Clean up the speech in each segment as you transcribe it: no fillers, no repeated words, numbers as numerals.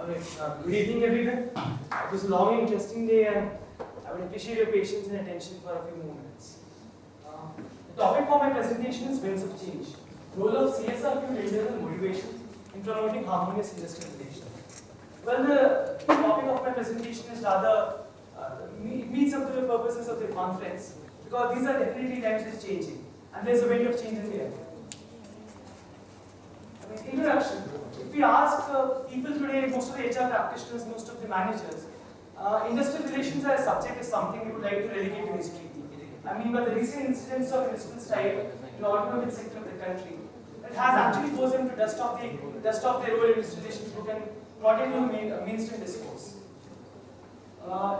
Good evening, everyone. It was a long and interesting day, and I would appreciate your patience and attention for a few more minutes. The topic for my presentation is winds of change. Role of CSR to internal motivation in promoting harmonious industrial relations. Well, the topic of my presentation is rather meets up to the purposes of the conference, because these are definitely times which are changing, and there's a wind of change in the air. Introduction. If we ask people today, most of the HR practitioners, most of the managers, industrial relations as a subject is something we would like to relegate to history. I mean, by the recent incidents of industrial strike in the automobile sector of the country, it has actually forced them to dust off their role in industrial relations book and brought it into mainstream discourse.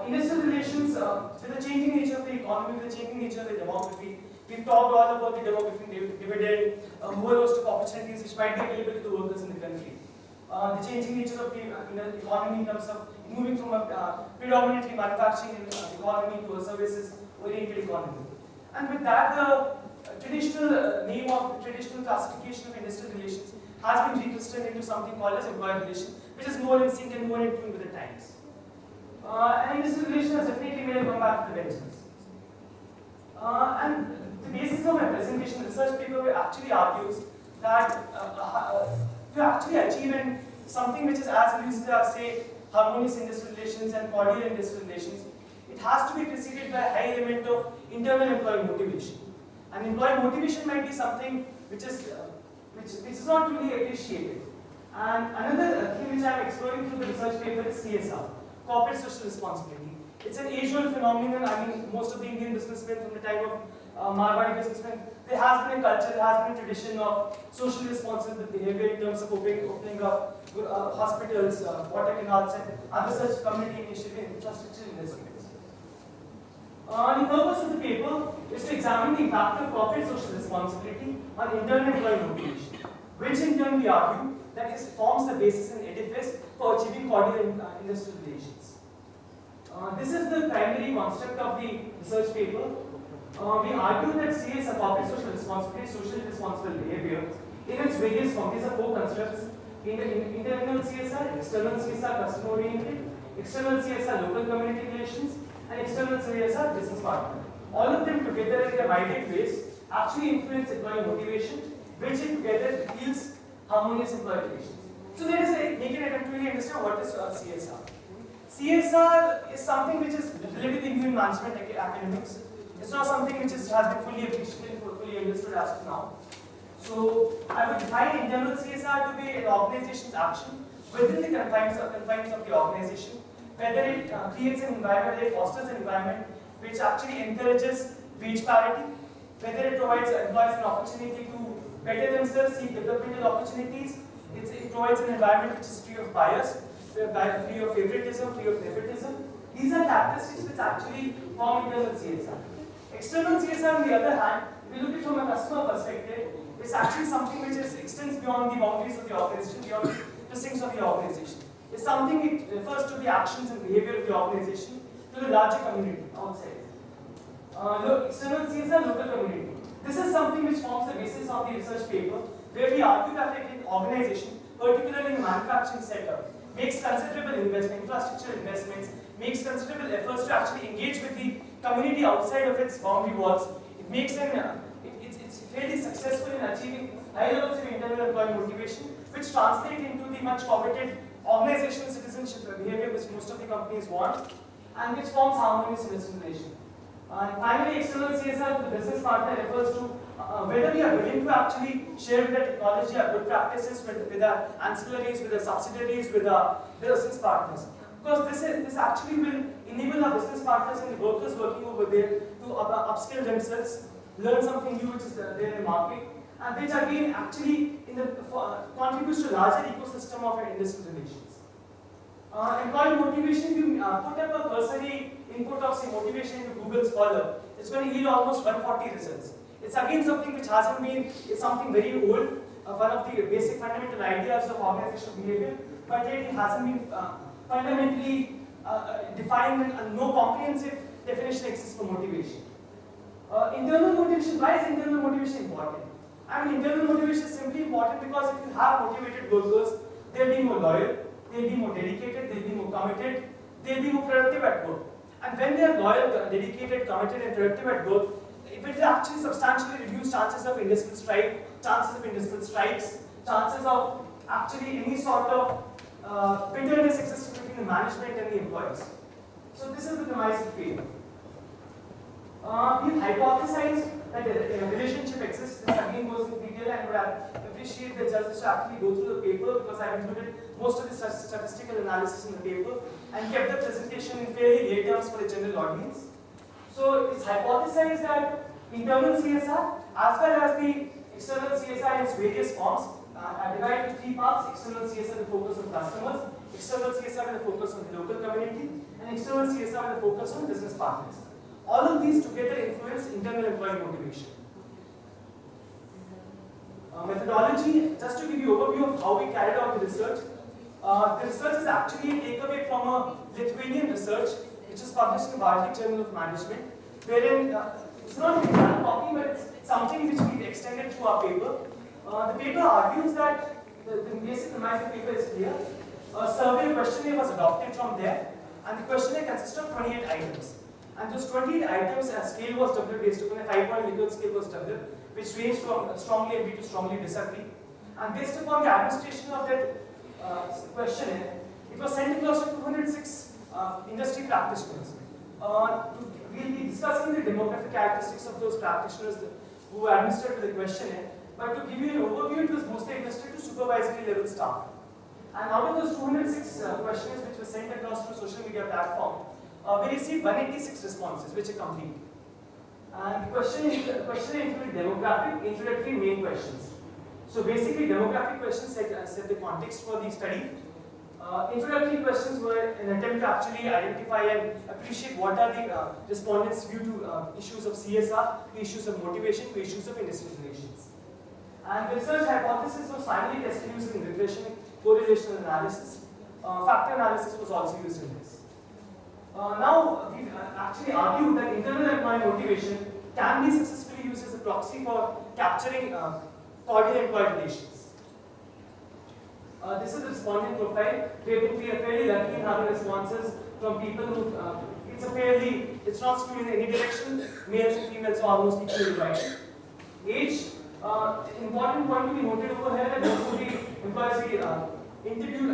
Industrial relations, with the changing nature of the economy, with the changing nature of the demography, we've talked all about the demographic dividend, a whole host of opportunities which might be available to the workers in the country. The changing nature of the economy in terms of moving from a predominantly manufacturing economy to a services-oriented economy. And with that, the traditional name of the traditional classification of industrial relations has been rechristened into something called as employer relations, which is more in sync and more in tune with the times. And industrial relations has definitely made a comeback to the benchmarks. And the basis of my presentation, the research paper actually argues that to actually achieve something which is as elusive as, say, harmonious industrial relations and cordial industrial relations, it has to be preceded by a high element of internal employee motivation. And employee motivation might be something which is not really appreciated. And another thing which I am exploring through the research paper is CSR, corporate social responsibility. It's an age-old phenomenon. I mean, most of the Indian businessmen from the time of Marwari businessmen, there has been a culture, there has been a tradition of socially responsible behavior in terms of opening up hospitals, water canals, and other such community initiative infrastructure investments. The purpose of the paper is to examine the impact of corporate social responsibility on internal employee motivation, which in turn we argue that it forms the basis and edifice for achieving cordial industrial relations. This is the primary construct of the research paper. We argue that CSR, corporate social responsibility, socially responsible behavior, in its various forms. These are four constructs: internal CSR, external CSR, customer oriented, external CSR, local community relations, and external CSR, business partner. All of them together in their minded ways actually influence employee motivation, which in together yields harmonious employee relations. So let us make an attempt to really understand what is CSR. CSR is something which is relatively new in management academics. It's not something which has been fully appreciated, fully understood as of now. So I would define internal CSR to be an organization's action within the confines of the organization, whether it creates an environment, it fosters an environment which actually encourages wage parity, whether it provides employees an opportunity to better themselves, seek developmental opportunities, it provides an environment which is free of bias, free of favoritism, free of nepotism. These are characteristics which actually form internal CSR. External CSR, on the other hand, if we look at it from a customer perspective, it's actually something which extends beyond the boundaries of the organization, beyond the precincts of the organization. It's something it refers to the actions and behavior of the organization to the larger community outside. External CSR, local community. This is something which forms the basis of the research paper, where we argue that an organization, particularly in the manufacturing setup, makes considerable infrastructure investments, makes considerable efforts to actually engage with the community outside of its boundary walls. It makes it's fairly successful in achieving high levels of internal employee motivation, which translate into the much coveted organizational citizenship behavior which most of the companies want, and which forms harmonious industrial relation. And finally, external CSR to the business partner refers to whether we are willing to actually share with the technology our good practices, with our ancillaries, with our subsidiaries, with our business partners. Because this actually will enable our business partners and the workers working over there to upskill themselves, learn something new which is there in the market, and which again actually contributes to a larger ecosystem of industrial relations. Employee motivation, if you put up a cursory input of say motivation into Google Scholar, it's going to yield almost 140 results. It's again something which hasn't been, it's something very old, one of the basic fundamental ideas of organizational behavior, but yet it hasn't been fundamentally defined, and no comprehensive definition exists for motivation. Internal motivation, why is internal motivation important? I mean, internal motivation is simply important because if you have motivated workers, they'll be more loyal, they'll be more dedicated, they'll be more committed, they'll be more productive at work. And when they are loyal, dedicated, committed, and productive at work, it will actually substantially reduce chances of industrial strike, chances of industrial strikes, chances of actually any sort of bitterness existing between the management and the employees. So this is the premise of failure. We've hypothesized that a relationship exists. This again goes in detail, and would appreciate the judges to actually go through the paper, because I've included most of the statistical analysis in the paper and kept the presentation in fairly lay terms for the general audience. So it's hypothesized that internal CSR as well as the external CSR in its various forms are divided into three parts: external CSR with a focus on customers, external CSR with a focus on the local community, and external CSR with a focus on business partners. All of these together influence internal employee motivation. Methodology, just to give you an overview of how we carried out the research. The research is actually a takeaway from a Lithuanian research which is published in the Barclay Journal of Management, wherein it's not an exact copy, but it's something which we've extended to our paper. The paper argues that the basic premise of the paper is clear. A survey questionnaire was adopted from there, and the questionnaire consists of 28 items. And those 28 items, a scale was developed based upon a 5-point Likert scale was developed, which ranged from strongly agree to strongly disagree. And based upon the administration of that questionnaire, it was sent across to 206 industry practitioners. We'll be discussing the demographic characteristics of those practitioners who administered the questionnaire. But to give you an overview, it was mostly administered to supervisory level staff. And out of those 206 questionnaires which were sent across to social media platform, we received 186 responses, which are complete. And the questionnaire included demographic, introductory, main questions. So basically, demographic questions set the context for the study. Introductory questions were an attempt to actually identify and appreciate what are the respondents' view to issues of CSR, to issues of motivation, to issues of industrial relations. And the research hypothesis was finally tested using regression, correlation analysis. Factor analysis was also used in this. Now, we actually argued that internal employee motivation can be successfully used as a proxy for capturing cordial employee relations. This is the respondent profile. We have been fairly lucky in having responses from people who, it's not skewed in any direction. Males and females are almost equally divided. Age, important point to be noted over here that most of the employees we interviewed,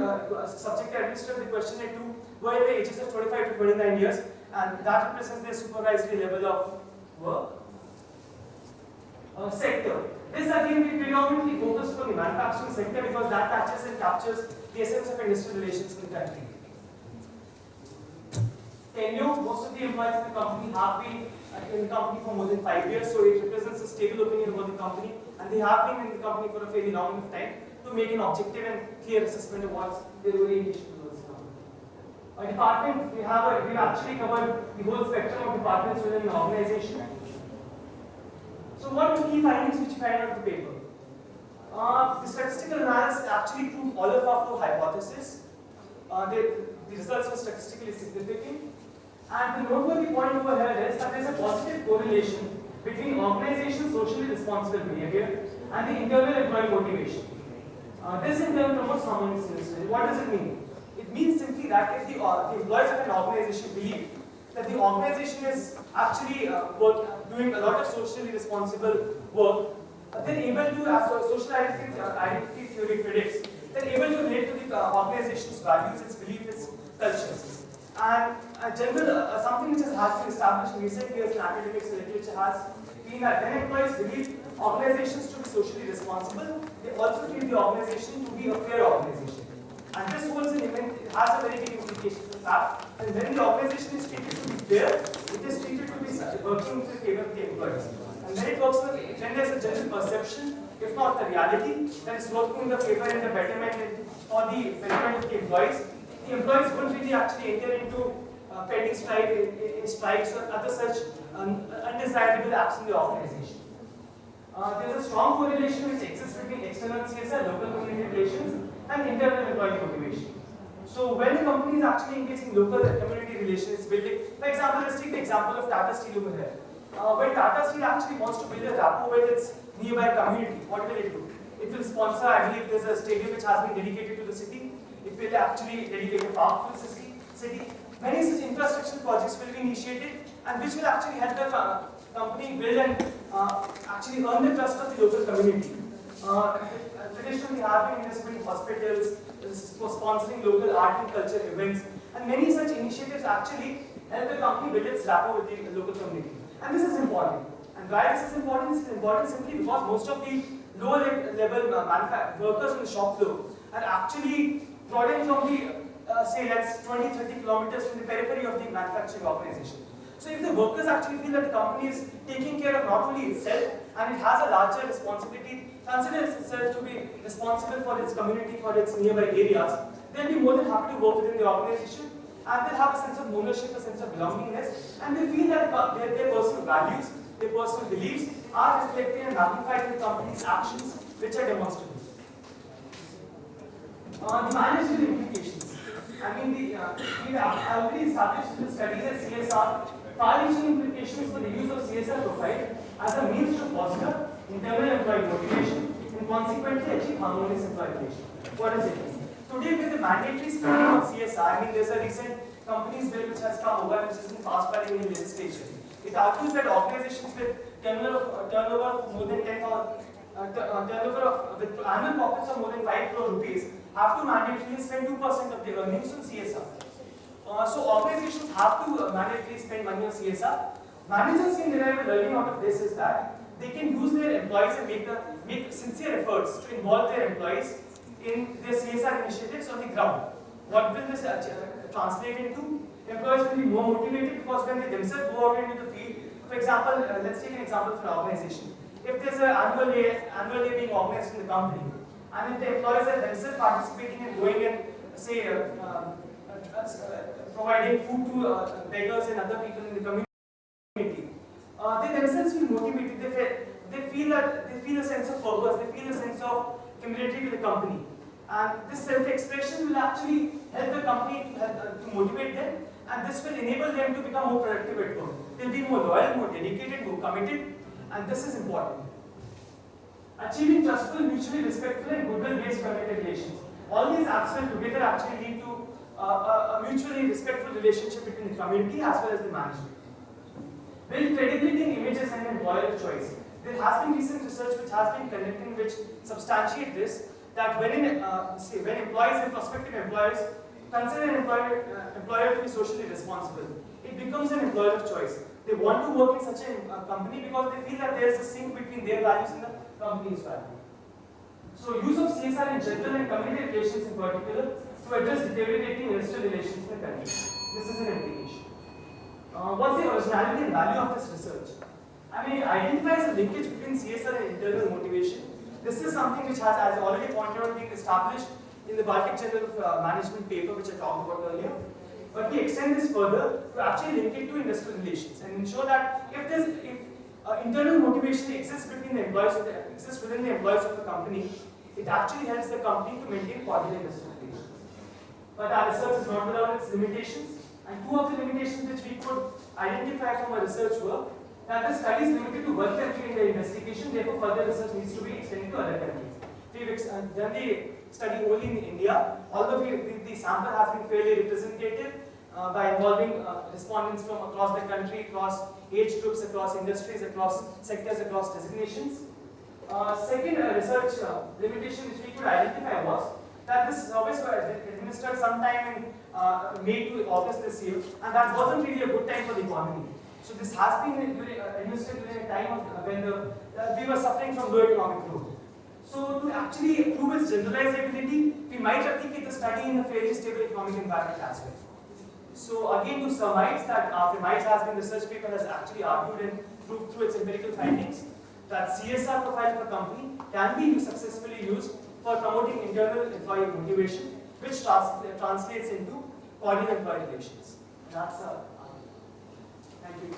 subject administered the questionnaire to, were in the ages of 25 to 29 years, and that represents their supervisory level of work. Sector. This again we predominantly focused on the manufacturing sector because that touches and captures the essence of industrial relations in the country. Tenure, most of the employees in the company have been in the company for more than 5 years, so it represents a stable opinion about the company, and they have been in the company for a fairly long enough time to make an objective and clear assessment of what's their orientation towards the company. Department, we've actually covered the whole spectrum of departments within an organization. So what are the key findings which we find out of the paper? The statistical analysis actually proved all of our 4 hypotheses. The results were statistically significant. And the noteworthy point over here is that there is a positive correlation between organization's socially responsible behavior and the internal employee motivation. This in turn promotes harmonious industry. What does it mean? It means simply that if the employees of an organization believe that the organization is actually doing a lot of socially responsible work, they're able to, as social identity theory predicts, they're able to relate to the organization's values, its beliefs, its cultures. And something which has been established in recent years in academics and literature has been that when employees believe organizations to be socially responsible, they also treat the organization to be a fair organization. And this it has a very big implication for that. And when the organization is treated to be fair, it is treated to be working in favor of the employees. And when it works, when there is a general perception, if not the reality, that it's working in the favor and the betterment or the betterment of the employees won't really actually enter into petty strikes or other such undesirable acts in the organization. There is a strong correlation which exists between external CSR, local community relations, and internal employee motivation. So when the company is actually engaging local community relations building, for example, let's take the example of Tata Steel over here. When Tata Steel actually wants to build a rapport with its nearby community, what will it do? It will sponsor, I believe there's a stadium which has been dedicated to the city. It will actually dedicate a park to the city. Many such infrastructure projects will be initiated and which will actually help the company build and actually earn the trust of the local community. Traditionally, have been investment in hospitals, sponsoring local art and culture events, and many such initiatives actually help the company build its rapport with the local community. And this is important. And why this is important? This is important simply because most of the lower level workers on the shop floor are actually brought in from the, say, let's 20-30 kilometers from the periphery of the manufacturing organization. So if the workers actually feel that the company is taking care of not only itself, and it has a larger responsibility, considers itself to be responsible for its community, for its nearby areas, they'll be more than happy to work within the organization, and they'll have a sense of ownership, a sense of belongingness, and they feel that their personal values, their personal beliefs are reflected and magnified in the company's actions, which are demonstrable. The managerial implications. I mean, we have already established in the studies at CSR far-reaching implications for the use of CSR profile as a means to foster internal employee motivation and consequently achieve harmonious employee relation. What does it mean? Today, with the mandatory spending on CSR, I mean, there's a recent companies bill which has come over, which has been passed by the Indian legislation. It argues that organizations with turnover of more than 10,000, with annual profits of more than 5 crore rupees, have to mandatorily spend 2% of their earnings on CSR. So organizations have to mandatorily spend money on CSR. Managers can derive a learning out of this is that they can use their employees and make sincere efforts to involve their employees in their CSR initiatives on the ground. What will this translate into? Employees will be more motivated because when they themselves go out into the field, for example, let's take an example for an organization. If there's an annual day being organized in the company, and if the employees are themselves participating and going and say providing food to beggars and other people in the community, they themselves feel motivated. They feel a sense of purpose. They feel a sense of community to the company, and this self-expression will actually help the company to motivate them, and this will enable them to become more productive at work. They'll be more loyal, more dedicated, more committed, and this is important. Achieving trustful, mutually respectful, and goodwill-based community relations. All these aspects together actually lead to a mutually respectful relationship between the community as well as the management. Build credibility in images and employer of choice. There has been recent research which has been conducted which substantiate this, that when employees and prospective employers consider an employer to be socially responsible, it becomes an employer of choice. They want to work in such a company because they feel that there is a sync between their values and the company's value. So use of CSR in general and community relations in particular to address deteriorating industrial relations in the country. This is an implication. What's the originality and value of this research? I mean, it identifies a linkage between CSR and internal motivation. This is something which has, as I already pointed out, been established in the Baltic Journal of Management paper which I talked about earlier. But we extend this further to actually link it to industrial relations and ensure that if internal motivation exists between the employees within the employees of the company, it actually helps the company to maintain quality industrial relations. But our research is not without its limitations, and two of the limitations which we could identify from our research were that the study is limited to one country in the investigation, therefore further research needs to be extended to other countries. We've done the study only in India, although the sample has been fairly representative by involving respondents from across the country, across age groups, across industries, across sectors, across designations. Second research limitation which we could identify was that this survey was administered sometime in May to August this year, and that wasn't really a good time for the economy. So this has been administered during a time when we were suffering from low economic growth. So to actually prove its generalizability, we might replicate the study in a fairly stable economic environment as well. So again, to surmise that our premise has been, the research paper has actually argued and proved through its empirical findings that CSR profile of a company can be successfully used for promoting internal employee motivation, which translates into quality employee relations. That's thank you.